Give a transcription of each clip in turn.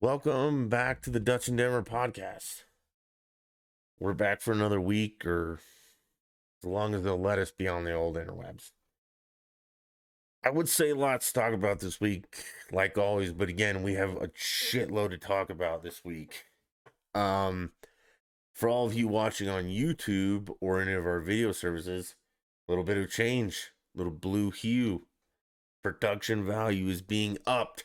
Welcome back to the Dutch and Denver podcast. We're back for another week, or as long as they'll let us be on the old interwebs. I would say lots to talk about this week, like always, but again, we have a shitload to talk about this week. For all of you watching on YouTube or any of our video services, a little bit of change, little blue hue. Production value is being upped.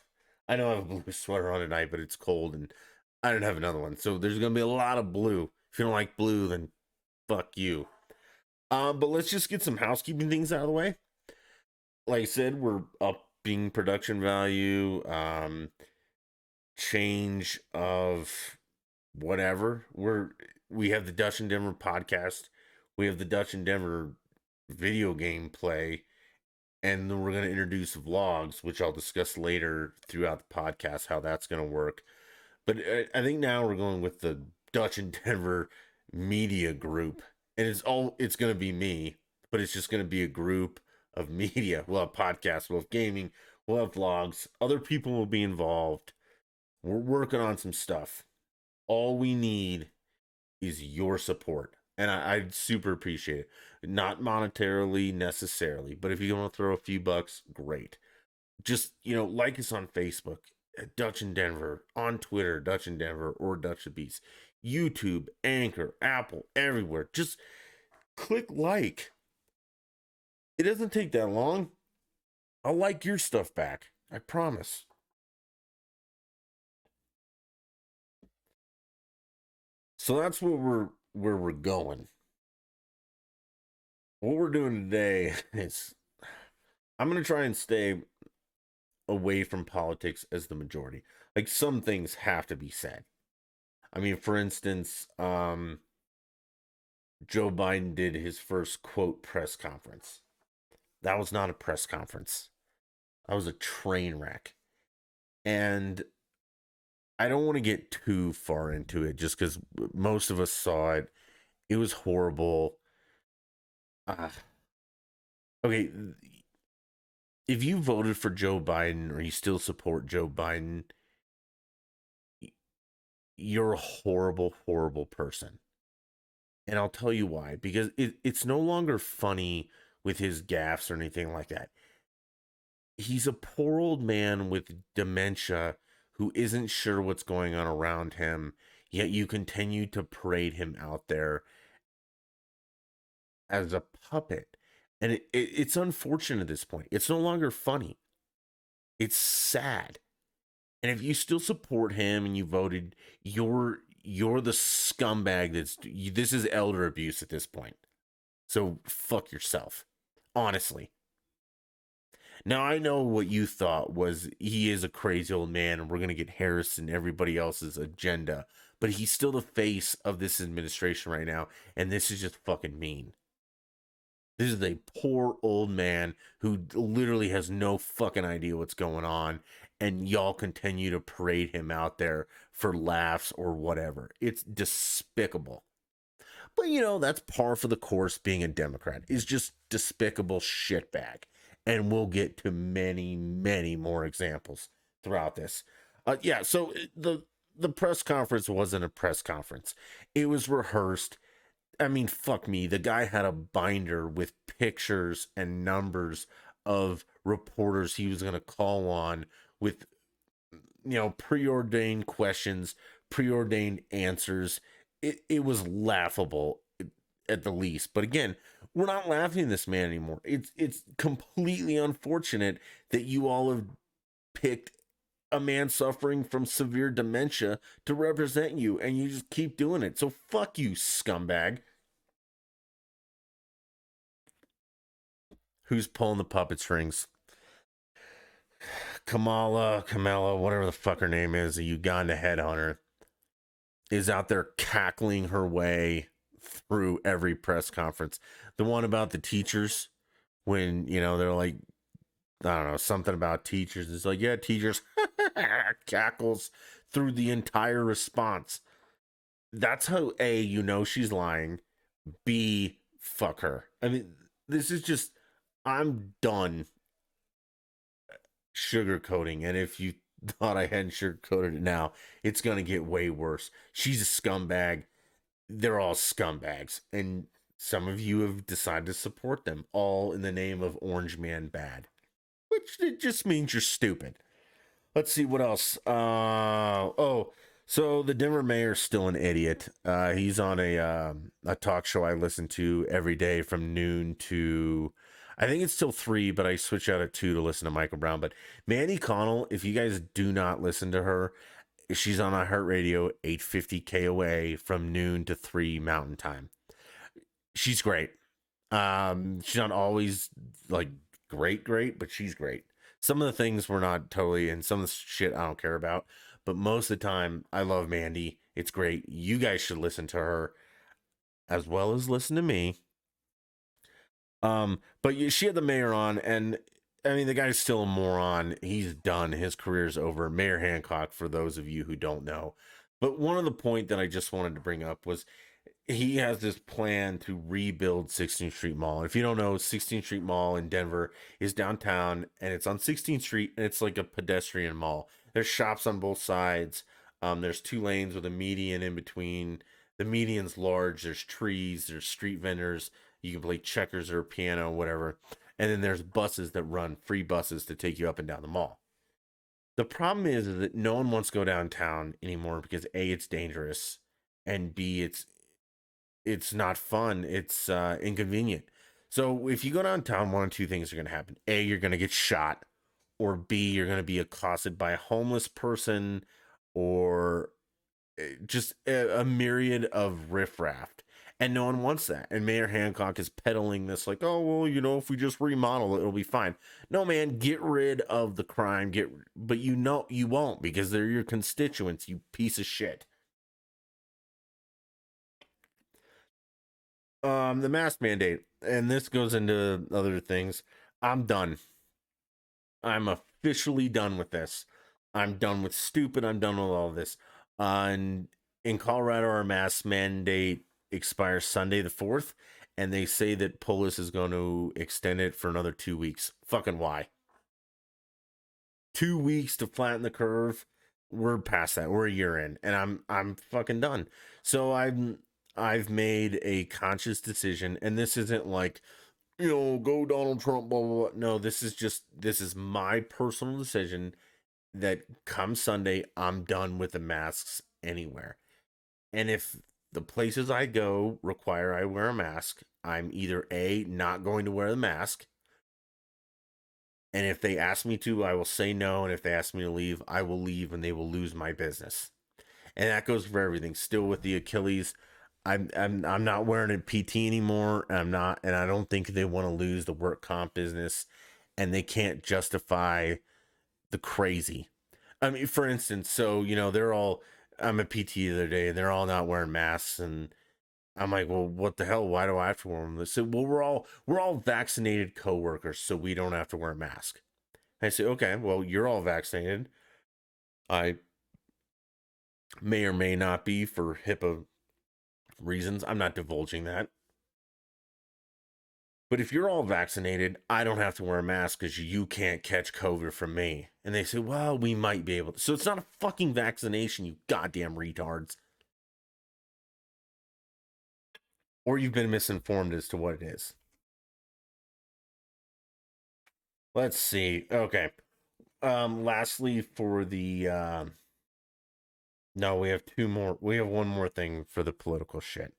I know I have a blue sweater on tonight, but it's cold and I don't have another one. So there's going to be a lot of blue. If you don't like blue, then fuck you. But let's just get some housekeeping things out of the way. Like I said, we're upping production value, change of whatever. We have the Dutch and Denver podcast. We have the Dutch and Denver video game play. And then we're going to introduce vlogs, which I'll discuss later throughout the podcast, how that's going to work. But I think now we're going with the Dutch and Denver media group. And it's going to be me, but it's just going to be a group of media. We'll have podcasts, we'll have gaming, we'll have vlogs. Other people will be involved. We're working on some stuff. All we need is your support. And I'd super appreciate it. Not monetarily necessarily, but if you want to throw a few bucks, great. Just, like us on Facebook at Dutch and Denver, on Twitter, Dutch and Denver, or Dutch the Beast, YouTube, Anchor, Apple, everywhere. Just click like. It doesn't take that long. I'll like your stuff back. I promise. So that's where we're going. What we're doing today is I'm going to try and stay away from politics as the majority. Like, some things have to be said. I mean, for instance, Joe Biden did his first quote press conference. That was not a press conference. That was a train wreck. And I don't want to get too far into it just because most of us saw it. It was horrible. Okay, if you voted for Joe Biden or you still support Joe Biden, you're a horrible, horrible person. And I'll tell you why. Because it's no longer funny with his gaffes or anything like that. He's a poor old man with dementia who isn't sure what's going on around him, yet you continue to parade him out there as a puppet. And it's unfortunate at this point. It's no longer funny. It's sad. And if you still support him and you voted, you're the scumbag this is elder abuse at this point. So fuck yourself. Honestly. Now I know what you thought was he is a crazy old man and we're going to get Harris and everybody else's agenda, but he's still the face of this administration right now, and this is just fucking mean. This is a poor old man who literally has no fucking idea what's going on, and y'all continue to parade him out there for laughs or whatever. It's despicable. But that's par for the course being a Democrat, is just despicable shitbag. And we'll get to many, many more examples throughout this. So the press conference wasn't a press conference. It was rehearsed. I mean, fuck me. The guy had a binder with pictures and numbers of reporters he was going to call on with, preordained questions, preordained answers. It was laughable at the least. But again, we're not laughing at this man anymore. It's completely unfortunate that you all have picked a man suffering from severe dementia to represent you, and you just keep doing it. So fuck you, scumbag. Who's pulling the puppet strings? Kamala, whatever the fuck her name is, a Uganda headhunter, is out there cackling her way through every press conference. The one about the teachers, when, they're like, I don't know, something about teachers. It's like, yeah, teachers, cackles through the entire response. That's how A, she's lying. B, fuck her. I mean, this is just, I'm done sugarcoating. And if you thought I hadn't sugarcoated it now. It's gonna get way worse. She's a scumbag. They're all scumbags, and some of you have decided to support them, all in the name of Orange Man Bad, which it just means you're stupid. Let's see what else. So the Denver mayor's still an idiot. He's on a talk show I listen to every day from noon to, I think it's till 3, but I switch out at 2 to listen to Michael Brown. But Mandy Connell, if you guys do not listen to her, she's on iHeartRadio 850 KOA from noon to 3 Mountain Time. She's great. She's not always like great, but she's great. Some of the things we're not totally, and some of the shit I don't care about, but most of the time I love Mandy. It's great. You guys should listen to her as well as listen to me. But she had the mayor on, and I mean the guy's still a moron. He's done. His career's over. Mayor Hancock, for those of you who don't know. But one of the point that I just wanted to bring up was he has this plan to rebuild 16th Street Mall. If you don't know, 16th Street Mall in Denver is downtown, and it's on 16th Street, and it's like a pedestrian mall. There's shops on both sides. There's 2 lanes with a median in between. The median's large. There's trees. There's street vendors. You can play checkers or piano, whatever. And then there's buses that run, free buses to take you up and down the mall. The problem is that no one wants to go downtown anymore because A, it's dangerous, and B, it's not fun. It's inconvenient. So if you go downtown, one of 2 things are going to happen. A, you're going to get shot, or B, you're going to be accosted by a homeless person, or just a myriad of riffraff. And no one wants that. And Mayor Hancock is peddling this like, oh, well, if we just remodel it, it'll be fine. No, man, get rid of the crime. But you won't, because they're your constituents, you piece of shit. The mask mandate, and this goes into other things. I'm done. I'm officially done with this. I'm done with stupid. I'm done with all this. And in Colorado, our mask mandate expires Sunday the 4th, and they say that Polis is going to extend it for another 2 weeks. Fucking why? 2 weeks to flatten the curve. We're past that. We're a year in, and I'm fucking done. So I've made a conscious decision, and this isn't like, go Donald Trump, blah, blah, blah. No, this is my personal decision that come Sunday, I'm done with the masks anywhere. And if the places I go require I wear a mask, I'm either A, not going to wear the mask. And if they ask me to, I will say no. And if they ask me to leave, I will leave, and they will lose my business. And that goes for everything. Still with the Achilles, I'm not wearing a PT anymore. And I don't think they want to lose the work comp business, and they can't justify the crazy. I mean, for instance, so I'm a PT the other day, and they're all not wearing masks, and I'm like, well, what the hell? Why do I have to wear them? They said, well, we're all vaccinated coworkers, so we don't have to wear a mask. I say, okay, well, you're all vaccinated. I may or may not be for HIPAA reasons. I'm not divulging that. But if you're all vaccinated, I don't have to wear a mask because you can't catch COVID from me. And they say, well, we might be able to. So it's not a fucking vaccination, you goddamn retards. Or you've been misinformed as to what it is. Let's see. Okay. Lastly, for the no, we have 2 more. We have 1 more thing for the political shit.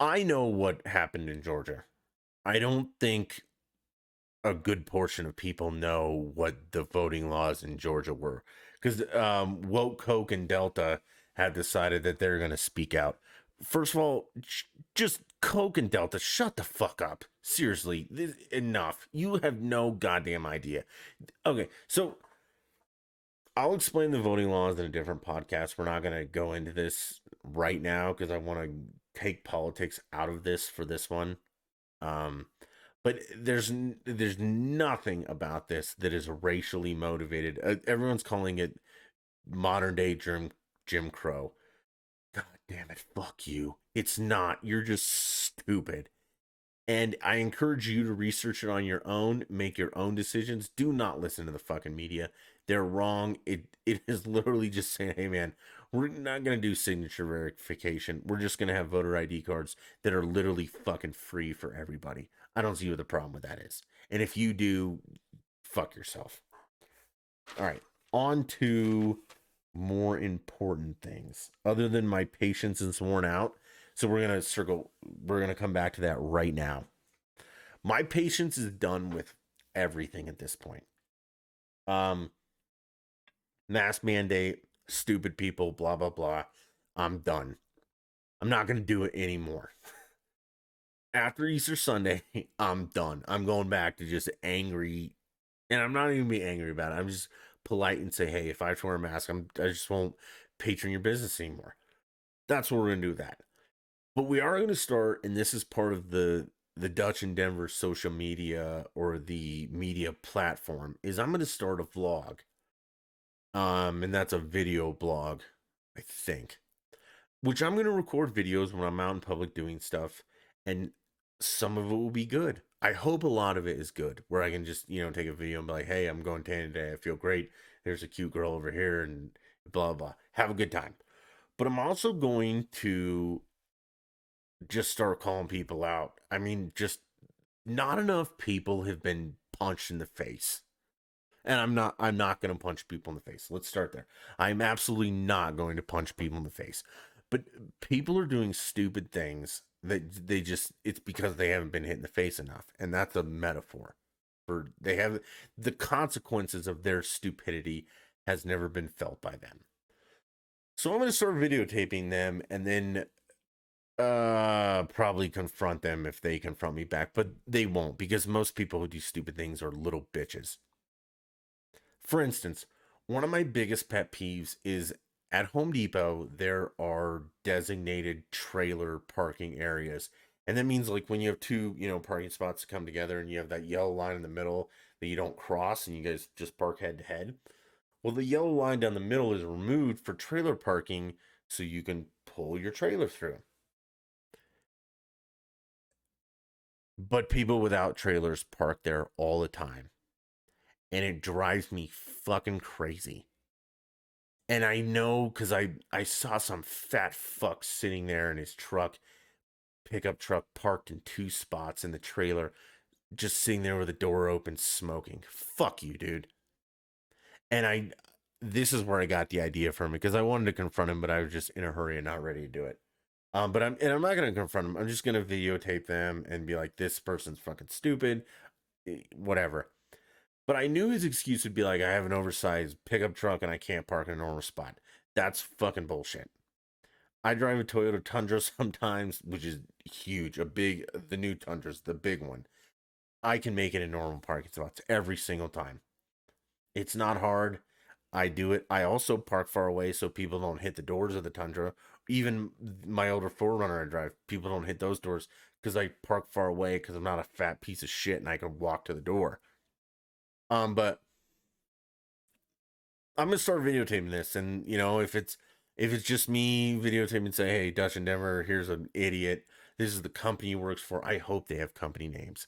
I know what happened in Georgia. I don't think a good portion of people know what the voting laws in Georgia were, because Woke, Coke, and Delta have decided that they're going to speak out. First of all, just Coke and Delta, shut the fuck up. Seriously, enough. You have no goddamn idea. Okay, so I'll explain the voting laws in a different podcast. We're not going to go into this right now because I want to take politics out of this for this one. But there's nothing about this that is racially motivated. Everyone's calling it modern day Jim Crow. God damn it, fuck you. It's not. You're just stupid. And I encourage you to research it on your own, make your own decisions. Do not listen to the fucking media. They're wrong. It is literally just saying, hey man, we're not gonna do signature verification. We're just gonna have voter ID cards that are literally fucking free for everybody. I don't see what the problem with that is. And if you do, fuck yourself. All right, on to more important things. Other than my patience is worn out, so we're gonna come back to that right now. My patience is done with everything at this point. Um, Mask mandate, stupid people, blah blah blah. I'm done. I'm not gonna do it anymore. After Easter Sunday, I'm done. I'm going back to just angry, and I'm not even being angry about it. I'm just polite and say, hey, if I have to wear a mask, I just won't patron your business anymore. That's what we're gonna do with that. But we are gonna start, and this is part of the Dutch in Denver social media or the media platform, is I'm gonna start a vlog. And that's a video blog, I think. Which I'm gonna record videos when I'm out in public doing stuff, and some of it will be good. I hope a lot of it is good, where I can just, take a video and be like, hey, I'm going tanning today. I feel great. There's a cute girl over here, and blah, blah. Have a good time. But I'm also going to just start calling people out. I mean, just not enough people have been punched in the face. And I'm not going to punch people in the face. Let's start there. I'm absolutely not going to punch people in the face. But people are doing stupid things that it's because they haven't been hit in the face enough. And that's a metaphor for they have the consequences of their stupidity has never been felt by them. So I'm going to start videotaping them and then probably confront them if they confront me back, but they won't because most people who do stupid things are little bitches. For instance, one of my biggest pet peeves is at Home Depot, there are designated trailer parking areas. And that means like when you have two, parking spots to come together and you have that yellow line in the middle that you don't cross and you guys just park head to head. Well, the yellow line down the middle is removed for trailer parking so you can pull your trailer through. But people without trailers park there all the time. And it drives me fucking crazy. And I know because I saw some fat fuck sitting there in his truck, pickup truck, parked in two spots in the trailer, just sitting there with the door open, smoking. Fuck you, dude. And this is where I got the idea from because I wanted to confront him, but I was just in a hurry and not ready to do it. But I'm not gonna confront him. I'm just gonna videotape them and be like, this person's fucking stupid, whatever. But I knew his excuse would be like, I have an oversized pickup truck and I can't park in a normal spot. That's fucking bullshit. I drive a Toyota Tundra sometimes, which is huge. The new Tundra's the big one. I can make it in normal parking spots every single time. It's not hard. I do it. I also park far away so people don't hit the doors of the Tundra. Even my older 4Runner I drive, people don't hit those doors because I park far away because I'm not a fat piece of shit and I can walk to the door. But I'm gonna start videotaping this, and if it's just me videotaping and say, "Hey, Dutch and Denver, here's an idiot. This is the company he works for." I hope they have company names,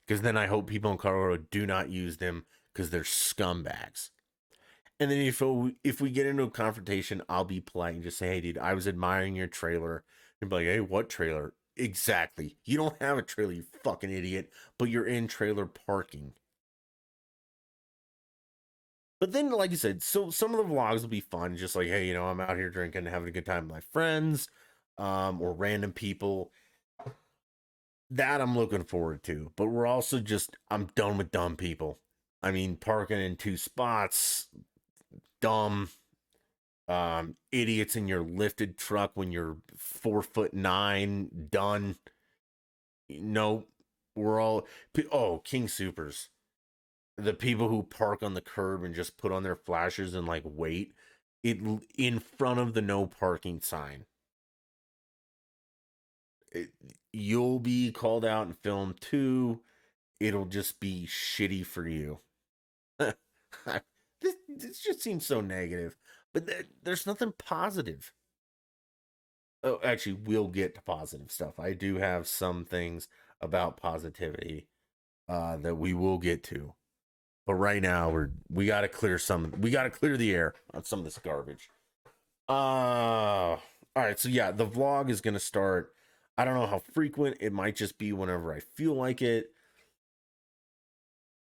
because then I hope people in Colorado do not use them because they're scumbags. And then if we get into a confrontation, I'll be polite and just say, "Hey, dude, I was admiring your trailer." And be like, "Hey, what trailer?" Exactly. You don't have a trailer, you fucking idiot, but you're in trailer parking. But then, like you said, so some of the vlogs will be fun, just like, hey, I'm out here drinking, having a good time with my friends, or random people. That I'm looking forward to. But we're also I'm done with dumb people. I mean, parking in two spots, dumb, idiots in your lifted truck when you're 4'9", done. No, we're all, oh, King Supers. The people who park on the curb and just put on their flashers and like wait it in front of the no parking sign. It, you'll be called out and filmed too. It'll just be shitty for you. This just seems so negative, but there's nothing positive. Oh, actually, we'll get to positive stuff. I do have some things about positivity that we will get to. But right now we gotta clear the air on some of this garbage. All right, so yeah, the vlog is gonna start. I don't know how frequent. It might just be whenever I feel like it.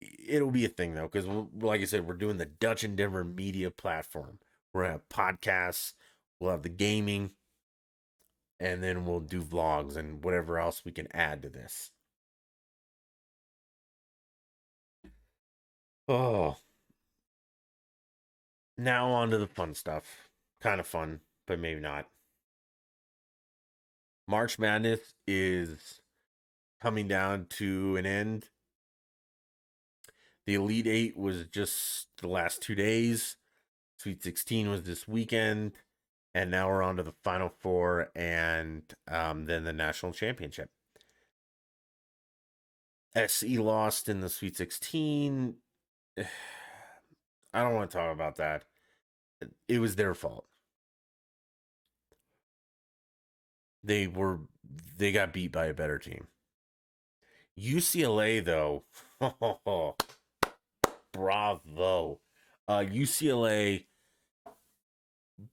It'll be a thing though, because like I said, we're doing the Dutch and Denver media platform. We're gonna have podcasts, we'll have the gaming, and then we'll do vlogs and whatever else we can add to this. Oh, now on to the fun stuff. Kind of fun, but maybe not. March Madness is coming down to an end. The Elite Eight was just the last 2 days. Sweet 16 was this weekend. And now we're on to the Final Four and then the National Championship. SC lost in the Sweet 16. I don't want to talk about that. It was their fault. They got beat by a better team. UCLA though, bravo. UCLA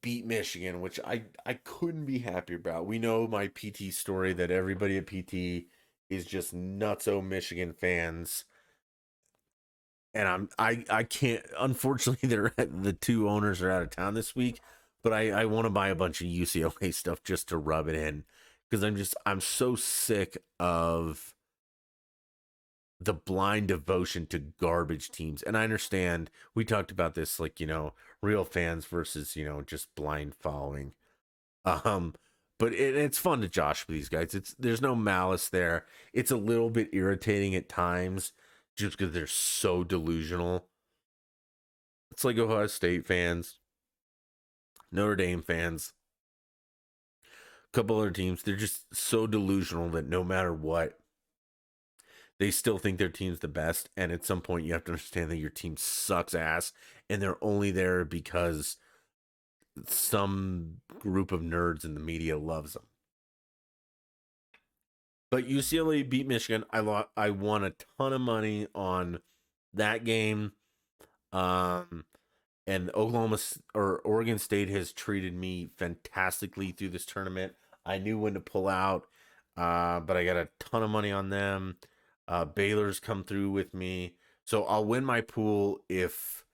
beat Michigan, which I couldn't be happier about. We know my PT story that everybody at PT is just nutso Michigan fans. And I can't, unfortunately the two owners are out of town this week, but I want to buy a bunch of UCLA stuff just to rub it in, because I'm so sick of the blind devotion to garbage teams. And I understand we talked about this, like, real fans versus, just blind following. But it's fun to josh with these guys. There's no malice there. It's a little bit irritating at times just because they're so delusional. It's like Ohio State fans, Notre Dame fans, a couple other teams. They're just so delusional that no matter what, they still think their team's the best. And at some point, you have to understand that your team sucks ass, and they're only there because some group of nerds in the media loves them. But UCLA beat Michigan. I won a ton of money on that game. And Oregon State has treated me fantastically through this tournament. I knew when to pull out, but I got a ton of money on them. Baylor's come through with me, so I'll win my pool if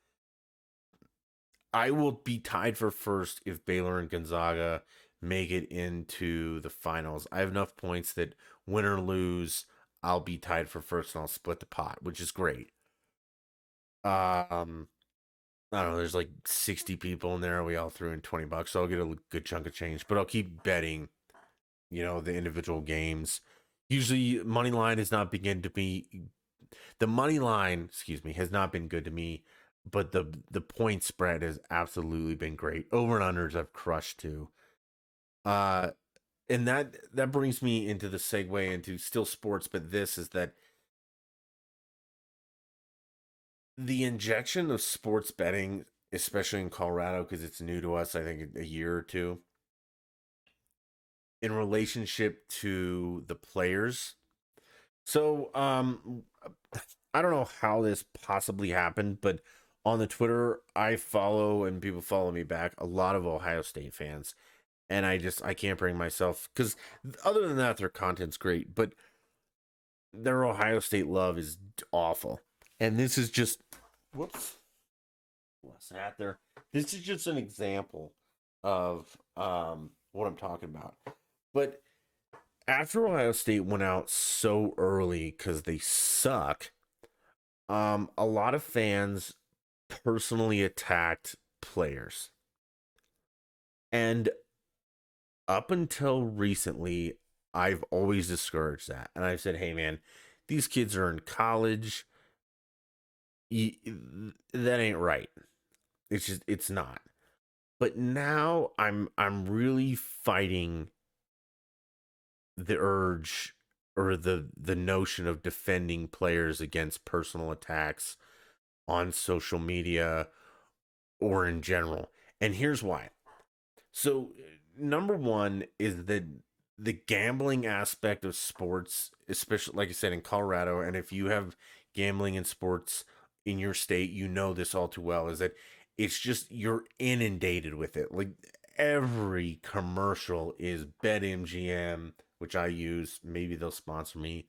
I will be tied for first if Baylor and Gonzaga make it into the finals. I have enough points that win or lose, I'll be tied for first and I'll split the pot, which is great. I don't know, there's like 60 people in there. We all threw in $20, so I'll get a good chunk of change, but I'll keep betting, the individual games. Usually money line has not been to me. The money line, excuse me, has not been good to me, but the point spread has absolutely been great. Over and unders I've crushed too. And that brings me into the segue into still sports, but this is that the injection of sports betting, especially in Colorado, because it's new to us, I think a year or two, in relationship to the players. So, I don't know how this possibly happened, but on the Twitter I follow, and people follow me back, a lot of Ohio State fans. And I can't bring myself, because other than that, their content's great, but their Ohio State love is awful. And this is just, whoops, less hat there. This is just an example of what I'm talking about. But after Ohio State went out so early because they suck, a lot of fans personally attacked players. And up until recently, I've always discouraged that. And I've said, hey, man, these kids are in college. That ain't right. It's not. But now I'm really fighting the urge or the notion of defending players against personal attacks on social media or in general. And here's why. So number one is that the gambling aspect of sports, especially like I said in Colorado, and if you have gambling in sports in your state, you know this all too well, is that it's just you're inundated with it. Like every commercial is BetMGM, which I use. Maybe they'll sponsor me,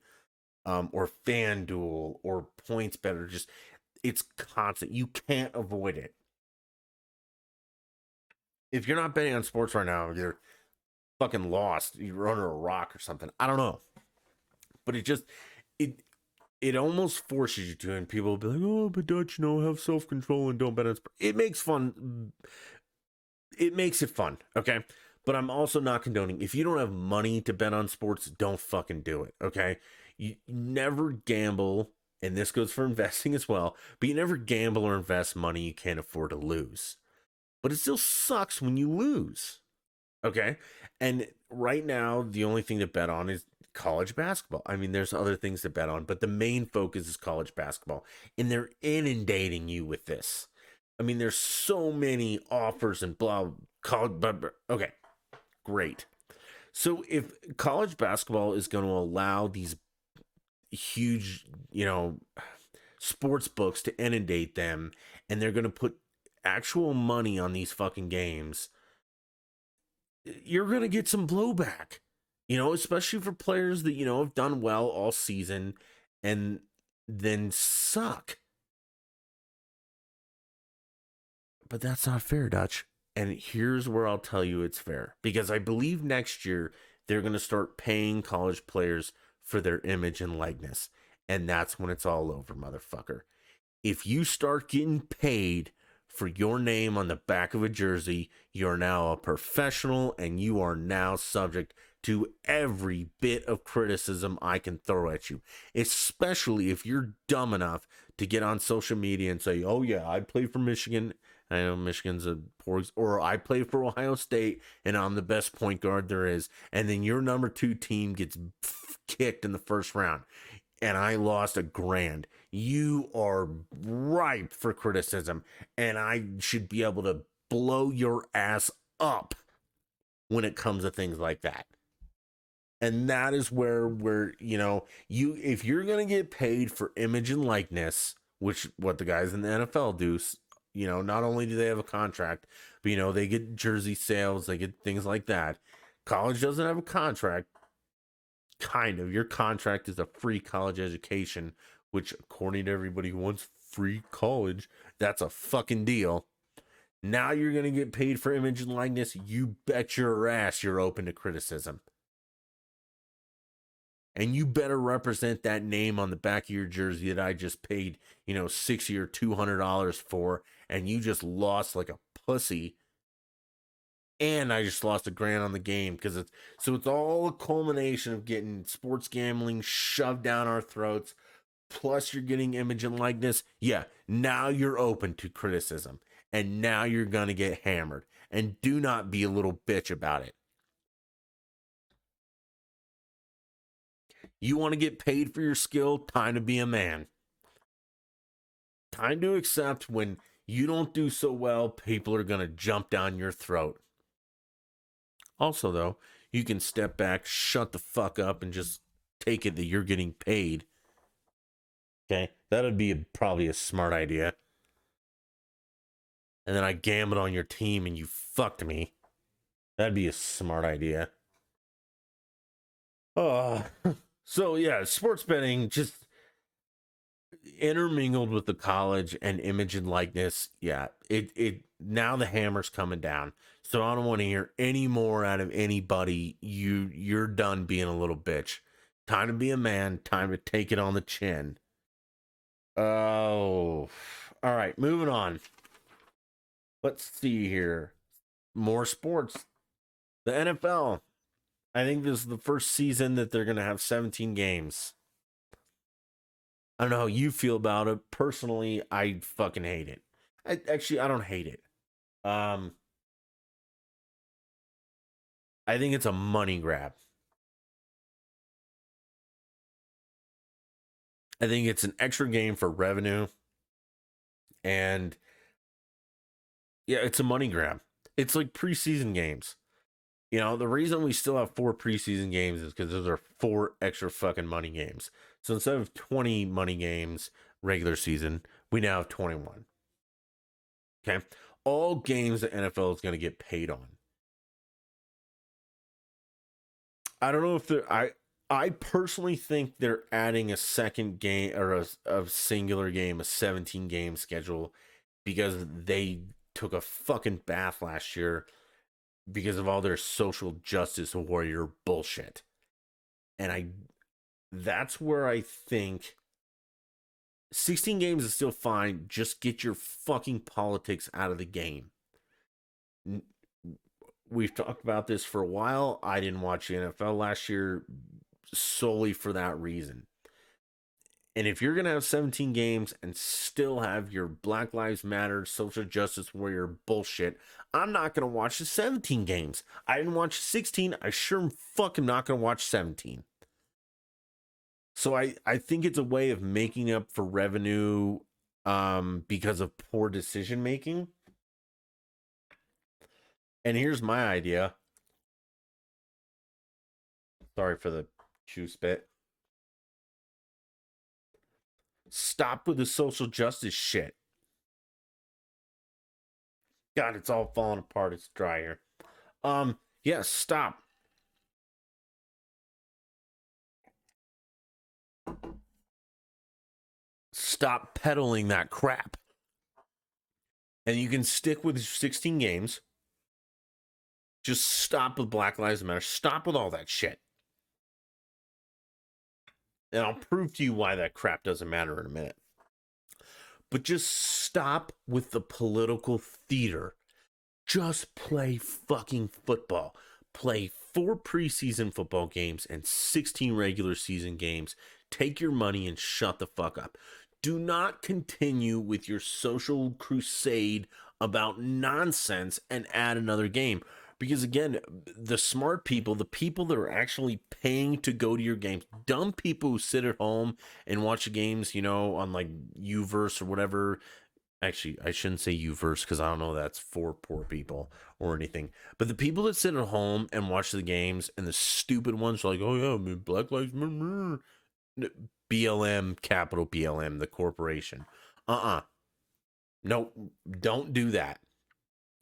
or FanDuel or Points Better. Just it's constant. You can't avoid it. If you're not betting on sports right now, you're fucking lost. You're under a rock or something. I don't know, but it it almost forces you to, and people will be like, "Oh, but Dutch, have self control and don't bet on sports." It makes fun. It makes it fun, okay. But I'm also not condoning. If you don't have money to bet on sports, don't fucking do it, okay. You never gamble, and this goes for investing as well. But you never gamble or invest money you can't afford to lose. But it still sucks when you lose. Okay. And right now, the only thing to bet on is college basketball. I mean, there's other things to bet on, but the main focus is college basketball. And they're inundating you with this. I mean, there's so many offers and blah, college. Okay, great. So if college basketball is going to allow these huge, sports books to inundate them, and they're going to put actual money on these fucking games, you're going to get some blowback, especially for players that, have done well all season and then suck. But that's not fair, Dutch. And here's where I'll tell you it's fair. Because I believe next year they're going to start paying college players for their image and likeness. And that's when it's all over, motherfucker. If you start getting paid for your name on the back of a jersey, you're now a professional and you are now subject to every bit of criticism I can throw at you, especially if you're dumb enough to get on social media and say, "Oh yeah, I played for Michigan. I know Michigan's a poor," or "I played for Ohio State and I'm the best point guard there is," and then your number 2 team gets kicked in the first round and I lost $1,000. You are ripe for criticism, and I should be able to blow your ass up when it comes to things like that. And that is where you if you're gonna get paid for image and likeness, which what the guys in the NFL do, not only do they have a contract, but they get jersey sales, they get things like that. College doesn't have a contract. Kind of. Your contract is a free college education, which, according to everybody who wants free college, that's a fucking deal. Now you're going to get paid for image and likeness. You bet your ass you're open to criticism. And you better represent that name on the back of your jersey that I just paid, $60 or $200 for, and you just lost like a pussy. And I just lost $1,000 on the game because it's all a culmination of getting sports gambling shoved down our throats. Plus, you're getting image and likeness. Yeah, now you're open to criticism, and now you're gonna get hammered. And do not be a little bitch about it. You want to get paid for your skill? Time to be a man. Time to accept when you don't do so well, people are gonna jump down your throat. Also, though, you can step back, shut the fuck up, and just take it that you're getting paid. Okay? That would be probably a smart idea. And then I gambled on your team and you fucked me. That'd be a smart idea. So yeah, sports betting just intermingled with the college and image and likeness. Yeah, it now the hammer's coming down. So I don't want to hear any more out of anybody. You're done being a little bitch. Time to be a man. Time to take it on the chin. Oh, all right. Moving on. Let's see here. More sports. The NFL. I think this is the first season that they're going to have 17 games. I don't know how you feel about it. Personally, I fucking hate it. I don't hate it. I think it's a money grab. I think it's an extra game for revenue. And yeah, it's a money grab. It's like preseason games. The reason we still have 4 preseason games is because those are 4 extra fucking money games. So instead of 20 money games regular season, we now have 21. Okay. All games the NFL is going to get paid on. I don't know if I personally think they're adding a second game or a singular game, a 17 game schedule, because they took a fucking bath last year because of all their social justice warrior bullshit. And that's where I think 16 games is still fine. Just get your fucking politics out of the game. We've talked about this for a while. I didn't watch the NFL last year solely for that reason. And if you're going to have 17 games and still have your Black Lives Matter, social justice warrior bullshit, I'm not going to watch the 17 games. I didn't watch 16. I sure am fucking not going to watch 17. So I think it's a way of making up for revenue because of poor decision making. And here's my idea. Sorry for the chew spit. Stop with the social justice shit. God, it's all falling apart. It's dry here. Yeah, stop. Stop peddling that crap. And you can stick with 16 games. Just stop with Black Lives Matter. Stop with all that shit. And I'll prove to you why that crap doesn't matter in a minute. But just stop with the political theater. Just play fucking football. Play 4 preseason football games and 16 regular season games. Take your money and shut the fuck up. Do not continue with your social crusade about nonsense and add another game. Because again, the smart people, the people that are actually paying to go to your games, dumb people who sit at home and watch the games, on like Uverse or whatever. Actually, I shouldn't say Uverse because I don't know that's for poor people or anything. But the people that sit at home and watch the games and the stupid ones are like, oh yeah, I mean, Black Lives Matter. BLM, capital BLM, the corporation. No, don't do that.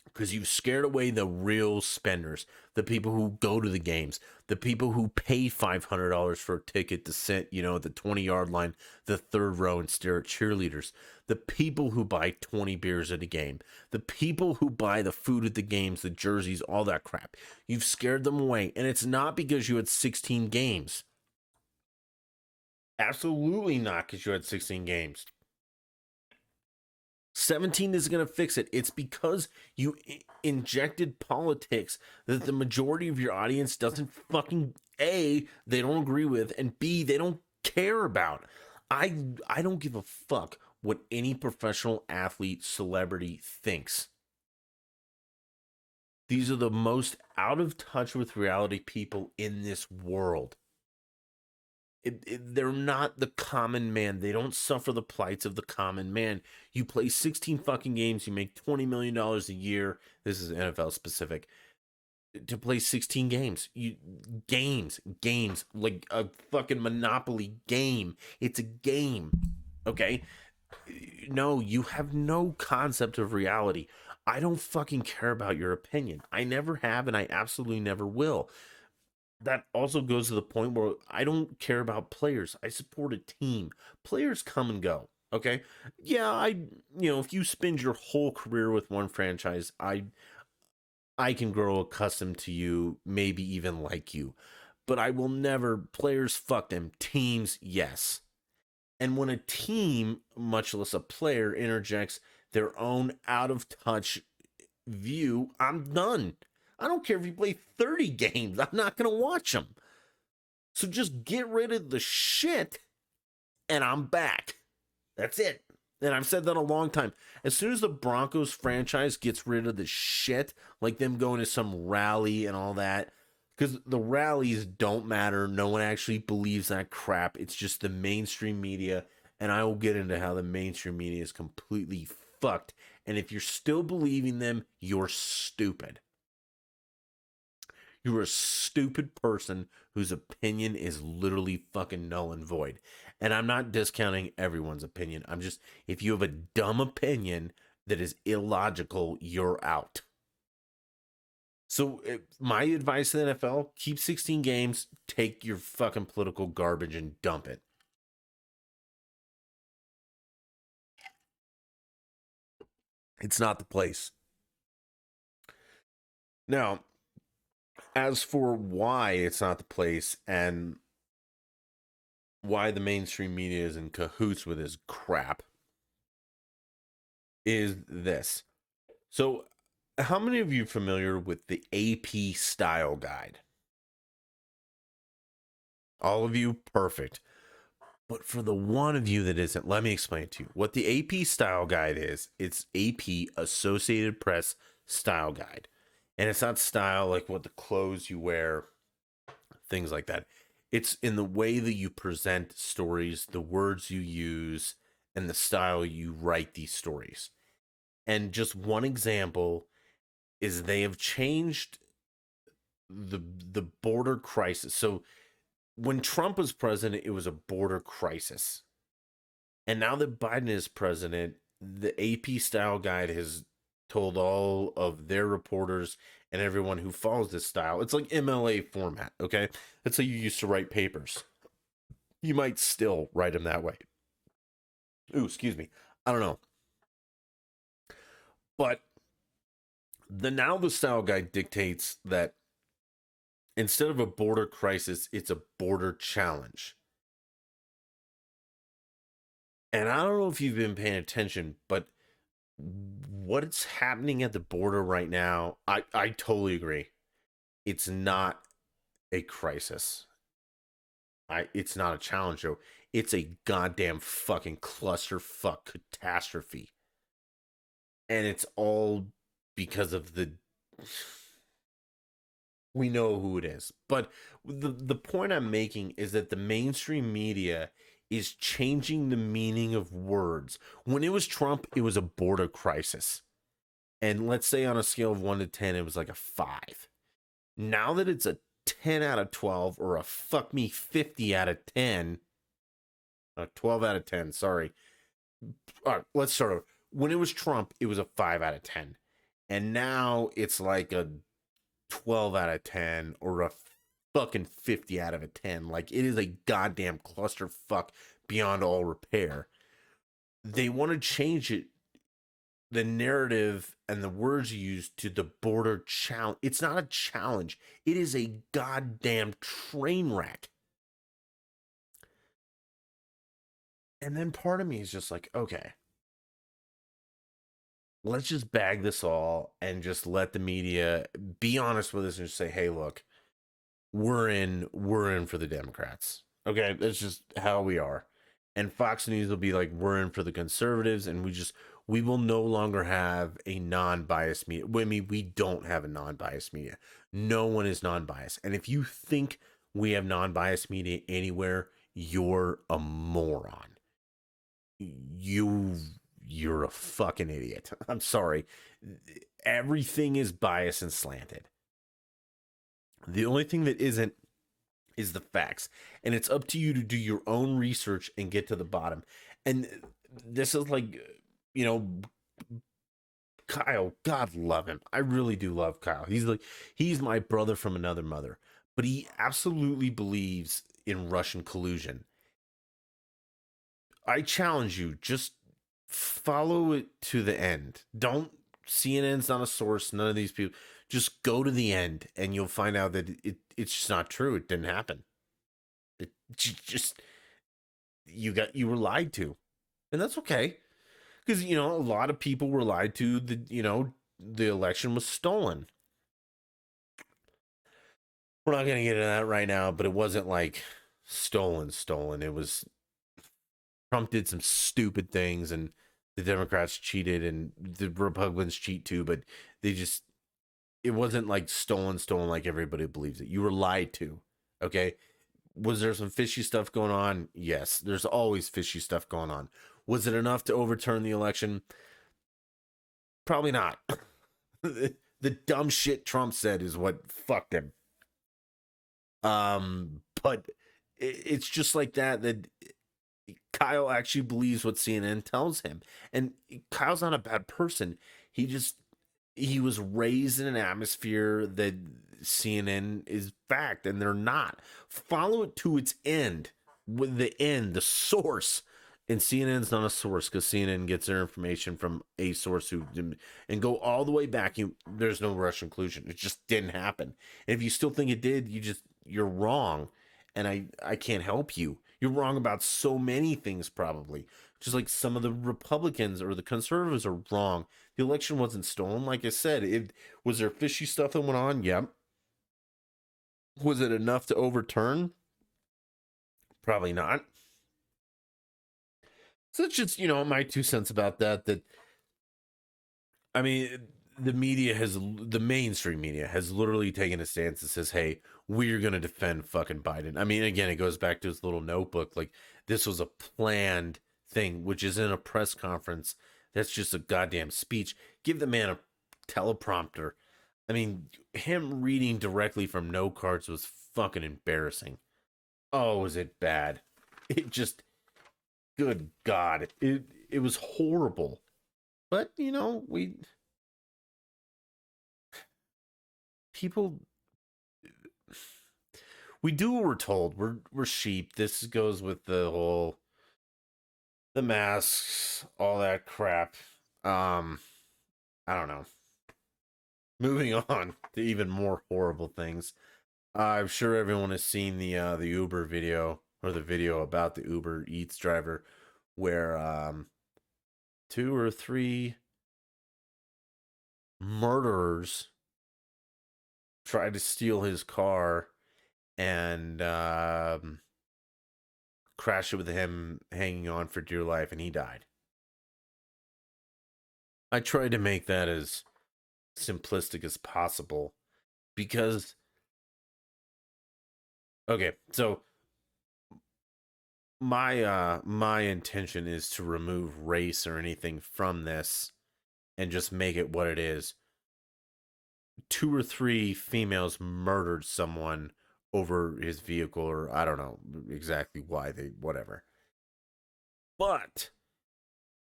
Because you've scared away the real spenders, the people who go to the games, the people who pay $500 for a ticket to sit, at the 20-yard line, the third row, and stare at cheerleaders, the people who buy 20 beers at a game, the people who buy the food at the games, the jerseys, all that crap. You've scared them away, and it's not because you had 16 games. Absolutely not because you had 16 games. 17 is going to fix it. It's because you injected politics that the majority of your audience doesn't fucking A, they don't agree with, and B, they don't care about. I don't give a fuck what any professional athlete, celebrity thinks. These are the most out of touch with reality people in this world. They're not the common man. They don't suffer the plights of the common man. You play 16 fucking games, you make $20 million a year. This is NFL specific. To play 16 games. Games, like a fucking Monopoly game. It's a game. Okay? No, you have no concept of reality. I don't fucking care about your opinion. I never have, and I absolutely never will. That also goes to the point where I don't care about players. I support a team. Players come and go. Okay. Yeah, if you spend your whole career with one franchise, I can grow accustomed to you, maybe even like you. But I will never, players, fuck them. Teams, yes. And when a team, much less a player, interjects their own out of touch view, I'm done. I don't care if you play 30 games. I'm not going to watch them. So just get rid of the shit and I'm back. That's it. And I've said that a long time. As soon as the Broncos franchise gets rid of the shit, like them going to some rally and all that, because the rallies don't matter. No one actually believes that crap. It's just the mainstream media. And I will get into how the mainstream media is completely fucked. And if you're still believing them, you're stupid. You're a stupid person whose opinion is literally fucking null and void. And I'm not discounting everyone's opinion. I'm just, if you have a dumb opinion that is illogical, you're out. So my advice to the NFL, keep 16 games, take your fucking political garbage and dump it. It's not the place. Now, as for why it's not the place and why the mainstream media is in cahoots with this crap, is this. So, how many of you are familiar with the AP Style Guide? All of you, perfect. But for the one of you that isn't, let me explain it to you. What the AP Style Guide is, it's AP, Associated Press Style Guide. And it's not style like what the clothes you wear, things like that. It's in the way that you present stories, the words you use, and the style you write these stories. And just one example is they have changed the border crisis. So when Trump was president, it was a border crisis. And now that Biden is president, the AP Style Guide has told all of their reporters and everyone who follows this style, it's like MLA format, okay? That's how you used to write papers. You might still write them that way. Ooh, excuse me. I don't know. But the Style Guide dictates that instead of a border crisis, it's a border challenge. And I don't know if you've been paying attention, but what's happening at the border right now, I totally agree. It's not a crisis. It's not a challenge, though. It's a goddamn fucking clusterfuck catastrophe. And it's all because of we know who it is. But the point I'm making is that the mainstream media is changing the meaning of words. When it was Trump, it was a border crisis. And let's say on a scale of 1 to 10, it was like a 5. Now that it's a 10 out of 12 or a fuck me 50 out of 10, 12 out of 10, sorry. All right, let's start over. When it was Trump, it was a 5 out of 10. And now it's like a 12 out of 10 or a fucking 50 out of a 10. Like, it is a goddamn clusterfuck beyond all repair. They want to change it, the narrative and the words used, to the border challenge. It's not a challenge. It is a goddamn train wreck. And then part of me is just like, okay, let's just bag this all and just let the media be honest with us and just say, hey, look, we're in for the Democrats. Okay, that's just how we are. And Fox News will be like, we're in for the conservatives, and we will no longer have a non-biased media. I mean, we don't have a non-biased media. No one is non-biased. And if you think we have non-biased media anywhere, you're a moron. You're a fucking idiot. I'm sorry. Everything is biased and slanted. The only thing that isn't is the facts. And it's up to you to do your own research and get to the bottom. And this is like, you know, Kyle, God love him. I really do love Kyle. He's my brother from another mother. But he absolutely believes in Russian collusion. I challenge you, just follow it to the end. Don't, CNN's not a source, none of these people. Just go to the end and you'll find out that it's just not true. It didn't happen. It just, you were lied to. And that's okay. Because, a lot of people were lied to. The election was stolen. We're not going to get into that right now, but it wasn't like stolen. It was, Trump did some stupid things and the Democrats cheated and the Republicans cheat too, but it wasn't like stolen like everybody believes it. You were lied to. Okay. Was there some fishy stuff going on? Yes, there's always fishy stuff going on. Was it enough to overturn the election? Probably not. The dumb shit Trump said is what fucked him. But it's just like that Kyle actually believes what CNN tells him. And Kyle's not a bad person. He was raised in an atmosphere that CNN is fact, and they're not. Follow it to its end, with the source. And CNN's not a source because CNN gets their information from a source and go all the way back. There's no Russian collusion. It just didn't happen. And if you still think it did, you're wrong. And I can't help you. You're wrong about so many things, probably. Just like some of the Republicans or the conservatives are wrong. The election wasn't stolen. Like I said, was there fishy stuff that went on? Yep. Was it enough to overturn? Probably not. So it's just, my 2 cents about that. I mean, the mainstream media has literally taken a stance that says, hey, we're going to defend fucking Biden. I mean, again, it goes back to his little notebook. Like, this was a planned thing, which is in a press conference. That's just a goddamn speech. Give the man a teleprompter. I mean, him reading directly from note cards was fucking embarrassing. Oh, was it bad? It just, good God, it was horrible. But people, we do what we're told. We're sheep. This goes with the masks, all that crap. I don't know. Moving on to even more horrible things. I'm sure everyone has seen the Uber video, or the video about the Uber Eats driver, where 2 or 3 murderers tried to steal his car and crash it with him hanging on for dear life, and he died. I tried to make that as simplistic as possible because, okay, so my intention is to remove race or anything from this and just make it what it is. 2 or 3 females murdered someone over his vehicle, or I don't know exactly why, whatever. But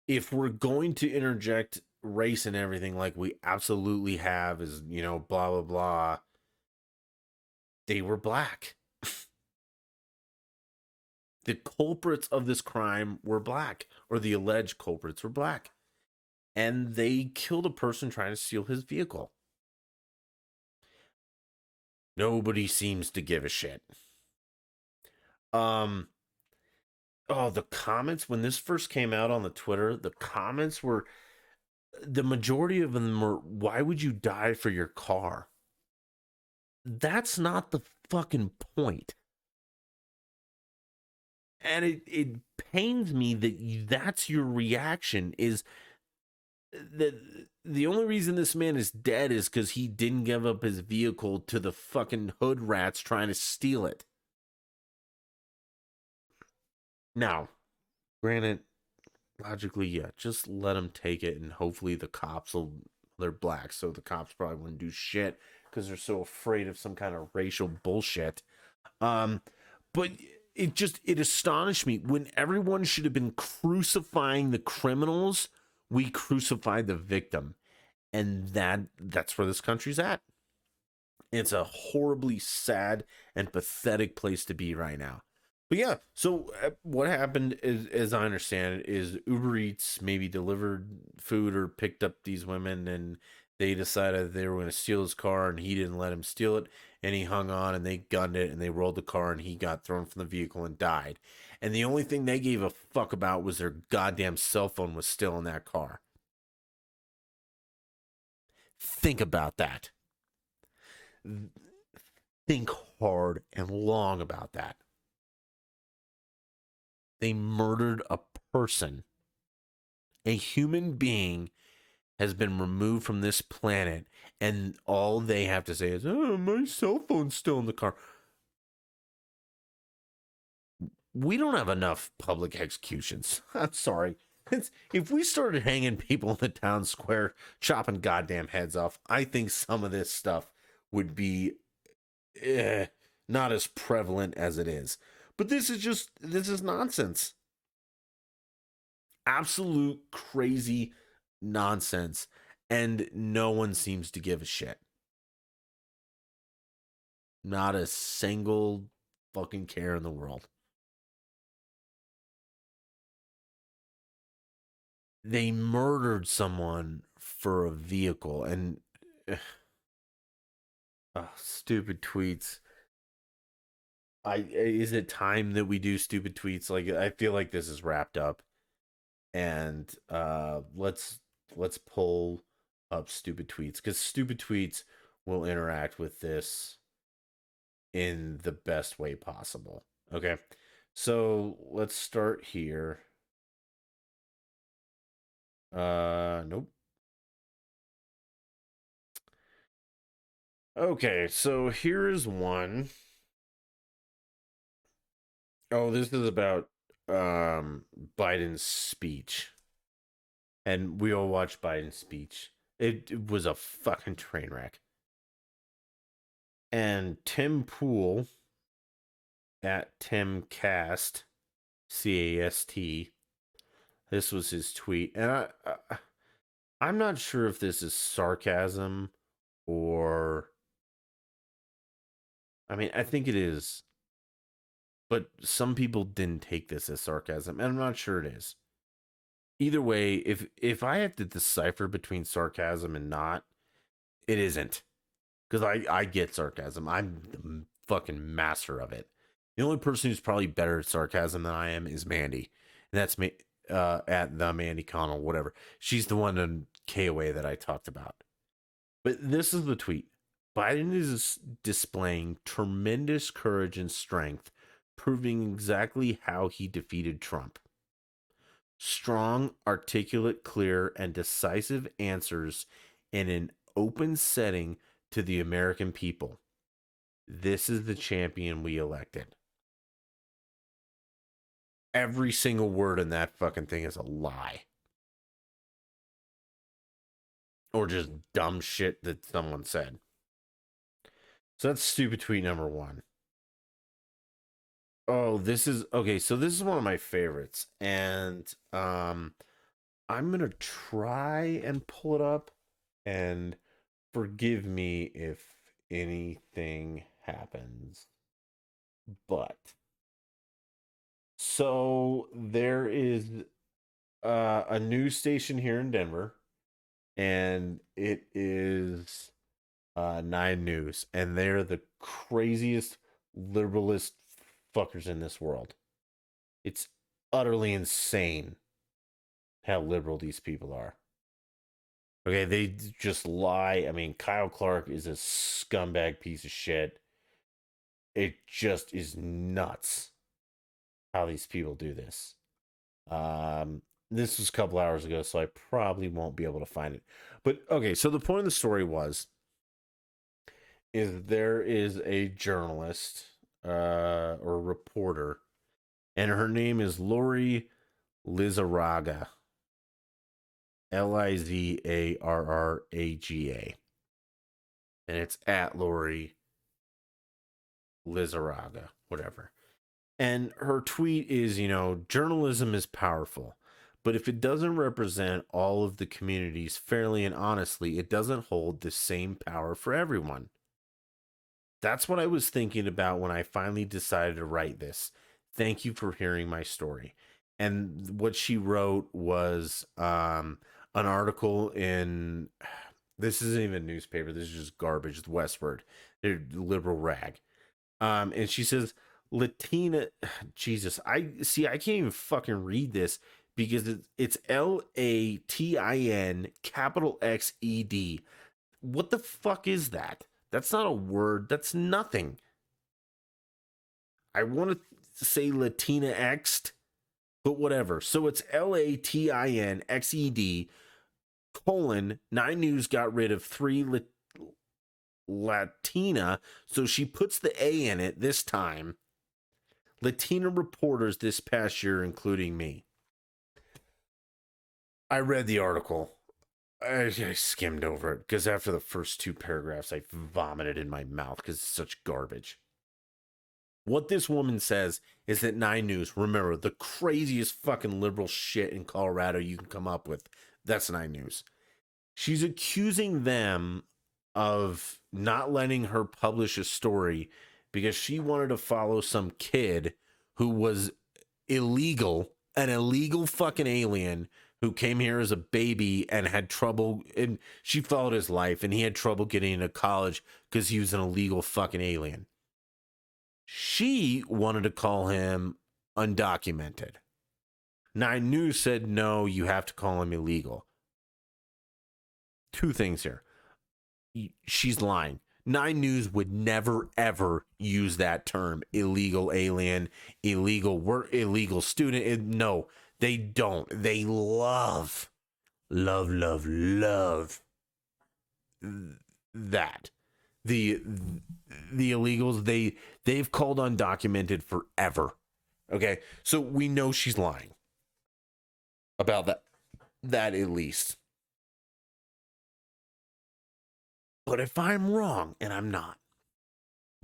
if we're going to interject race and everything like we absolutely have, is, blah blah blah, they were black. The culprits of this crime were black, or the alleged culprits were black, and they killed a person trying to steal his vehicle. Nobody seems to give a shit. The comments when this first came out on the Twitter, the comments were, the majority of them were, why would you die for your car? That's not the fucking point. And it pains me that that's your reaction, is that the only reason this man is dead is because he didn't give up his vehicle to the fucking hood rats trying to steal it. Now, granted, logically, yeah, just let them take it, and hopefully the cops they're black, so the cops probably wouldn't do shit because they're so afraid of some kind of racial bullshit. But it astonished me when everyone should have been crucifying the criminals. We crucified the victim, and that's where this country's at. It's a horribly sad and pathetic place to be right now. But yeah, so what happened is, as I understand it, is Uber Eats maybe delivered food or picked up these women, and they decided they were going to steal his car, and he didn't let him steal it, and he hung on, and they gunned it, and they rolled the car, and he got thrown from the vehicle and died. And the only thing they gave a fuck about was their goddamn cell phone was still in that car. Think about that. Think hard and long about that. They murdered a person. A human being has been removed from this planet, and all they have to say is, oh, my cell phone's still in the car. We don't have enough public executions. I'm sorry. If we started hanging people in the town square, chopping goddamn heads off, I think some of this stuff would be not as prevalent as it is. But this is nonsense. Absolute crazy nonsense. And no one seems to give a shit. Not a single fucking care in the world. They murdered someone for a vehicle and stupid tweets. Is it time that we do stupid tweets? Like I feel like this is wrapped up, and let's pull up stupid tweets because stupid tweets will interact with this in the best way possible. Okay, so let's start here. Nope. Okay, so here is one. Oh, this is about Biden's speech. And we all watched Biden's speech. It was a fucking train wreck. And Tim Pool at Timcast, CAST, this was his tweet. And I'm not sure if this is sarcasm or. I mean, I think it is. But some people didn't take this as sarcasm, and I'm not sure it is. Either way, if I had to decipher between sarcasm and not, it isn't. Because I get sarcasm. I'm the fucking master of it. The only person who's probably better at sarcasm than I am is Mandy. And that's me at the Mandy Connell, whatever. She's the one in KOA that I talked about. But this is the tweet. Biden is displaying tremendous courage and strength, proving exactly how he defeated Trump. Strong, articulate, clear, and decisive answers in an open setting to the American people. This is the champion we elected. Every single word in that fucking thing is a lie. Or just dumb shit that someone said. So that's stupid tweet number one. Oh, this is okay. So this is one of my favorites, and I'm gonna try and pull it up. And forgive me if anything happens, but so there is a news station here in Denver, and it is 9 News, and they're the craziest liberalist fuckers in this world. It's utterly insane how liberal these people are. Okay, they just lie. I mean, Kyle Clark is a scumbag piece of shit. It just is nuts how these people do this. This was a couple hours ago, so I probably won't be able to find it. But okay, so the point of the story is there is a journalist or reporter, and her name is Lori Lizarraga. Lizarraga. And it's at Lori Lizarraga, whatever. And her tweet is, journalism is powerful, but if it doesn't represent all of the communities fairly and honestly, it doesn't hold the same power for everyone. That's what I was thinking about when I finally decided to write this. Thank you for hearing my story. And what she wrote was an article in, this isn't even a newspaper, this is just garbage, the Westword, they're liberal rag. And she says, Latina, Jesus, I can't even fucking read this because it's LATIN capital XED. What the fuck is that? That's not a word. That's nothing. I want to say Latina X'd, but whatever. So it's LATIN XED colon 9 News got rid of 3 Latina. So she puts the A in it this time. Latina reporters this past year, including me. I read the article. I skimmed over it because after the first 2 paragraphs, I vomited in my mouth because it's such garbage. What this woman says is that Nine News, remember, the craziest fucking liberal shit in Colorado you can come up with, that's Nine News. She's accusing them of not letting her publish a story because she wanted to follow some kid who was illegal, an illegal fucking alien who came here as a baby and had trouble, and she followed his life, and he had trouble getting into college because he was an illegal fucking alien. She wanted to call him undocumented. Nine News said, no, you have to call him illegal. Two things here. She's lying. Nine News would never, ever use that term, illegal alien, illegal work, illegal student. No, they don't. They love that. The illegals, they've called undocumented forever. Okay, so we know she's lying about that at least. But if I'm wrong, and I'm not,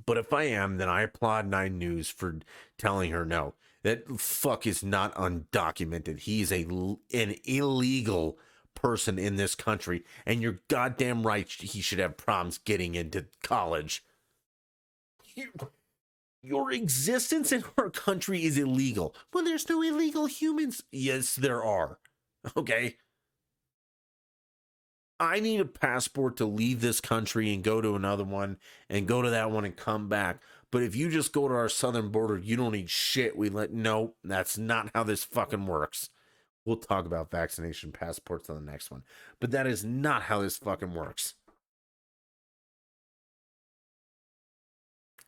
but if I am, then I applaud Nine News for telling her no. That fuck is not undocumented. He's an illegal person in this country, and you're goddamn right he should have problems getting into college. Your existence in our country is illegal. Well, there's no illegal humans. Yes, there are. Okay. I need a passport to leave this country and go to another one and go to that one and come back. But if you just go to our southern border, you don't need shit. No, that's not how this fucking works. We'll talk about vaccination passports on the next one. But that is not how this fucking works.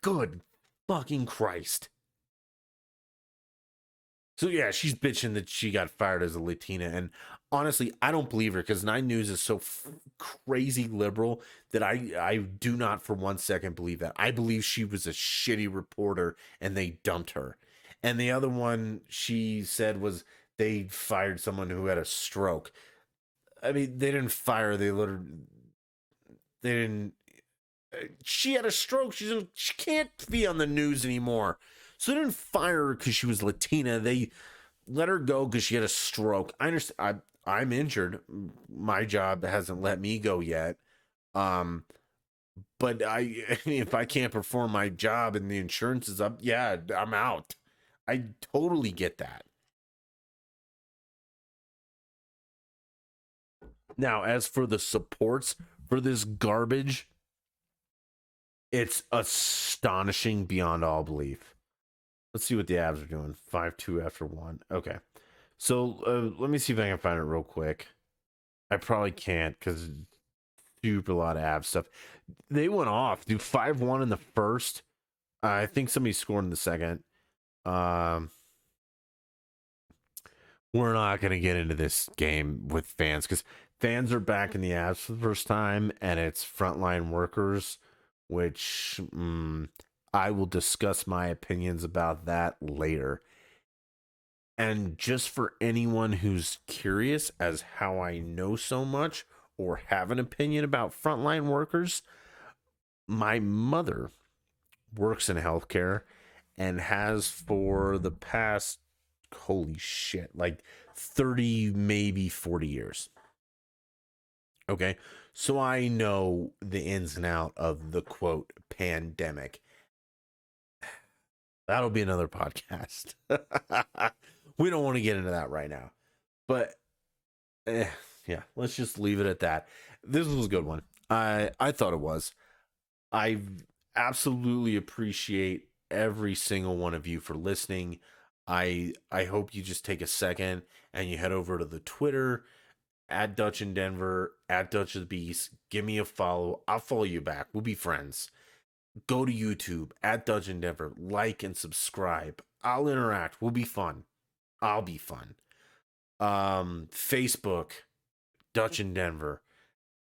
Good fucking Christ. So yeah, she's bitching that she got fired as a Latina, and honestly, I don't believe her because Nine News is so crazy liberal that I do not for 1 second believe that. I believe she was a shitty reporter and they dumped her. And the other one she said was they fired someone who had a stroke. I mean, they didn't fire. They didn't. She had a stroke. She can't be on the news anymore. So they didn't fire her because she was Latina. They let her go because she had a stroke. I understand. I'm injured. My job hasn't let me go yet. But if I can't perform my job and the insurance is up, yeah, I'm out. I totally get that. Now, as for the supports for this garbage, it's astonishing beyond all belief. Let's see what the Avs are doing. 5-2 after one. Okay. So let me see if I can find it real quick. I probably can't because super lot of Avs stuff. They went off. Do 5-1 in the first. I think somebody scored in the second. We're not going to get into this game with fans because fans are back in the Avs for the first time, and it's frontline workers, which I will discuss my opinions about that later. And just for anyone who's curious as how I know so much or have an opinion about frontline workers, my mother works in healthcare and has for the past, holy shit, like 30, maybe 40 years. Okay. So I know the ins and out of the quote pandemic. That'll be another podcast. We don't want to get into that right now. But yeah, let's just leave it at that. This was a good one. I thought it was. I absolutely appreciate every single one of you for listening. I hope you just take a second and you head over to the Twitter at Dutch in Denver, at Dutch of the Beast. Give me a follow. I'll follow you back. We'll be friends. Go to YouTube at Dutch in Denver. Like and subscribe. I'll interact. We'll be fun. I'll be fun. Facebook, Dutch in Denver.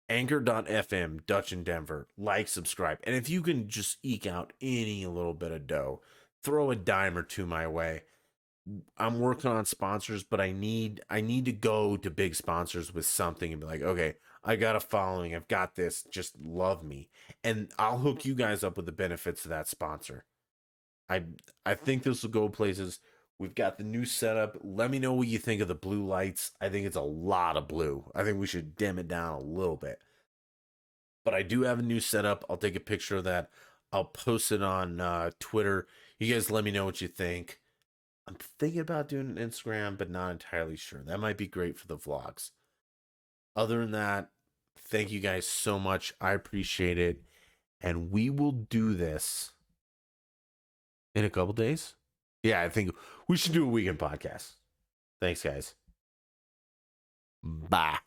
Anchor.fm, Dutch in Denver. Like, subscribe. And if you can just eke out any little bit of dough, throw a dime or two my way. I'm working on sponsors, but I need to go to big sponsors with something and be like, okay, I got a following. I've got this. Just love me. And I'll hook you guys up with the benefits of that sponsor. I I think this will go places. We've got the new setup. Let me know what you think of the blue lights. I think it's a lot of blue. I think we should dim it down a little bit. But I do have a new setup. I'll take a picture of that. I'll post it on Twitter. You guys let me know what you think. I'm thinking about doing an Instagram, but not entirely sure. That might be great for the vlogs. Other than that, thank you guys so much. I appreciate it. And we will do this in a couple days. Yeah, I think we should do a weekend podcast. Thanks, guys. Bye.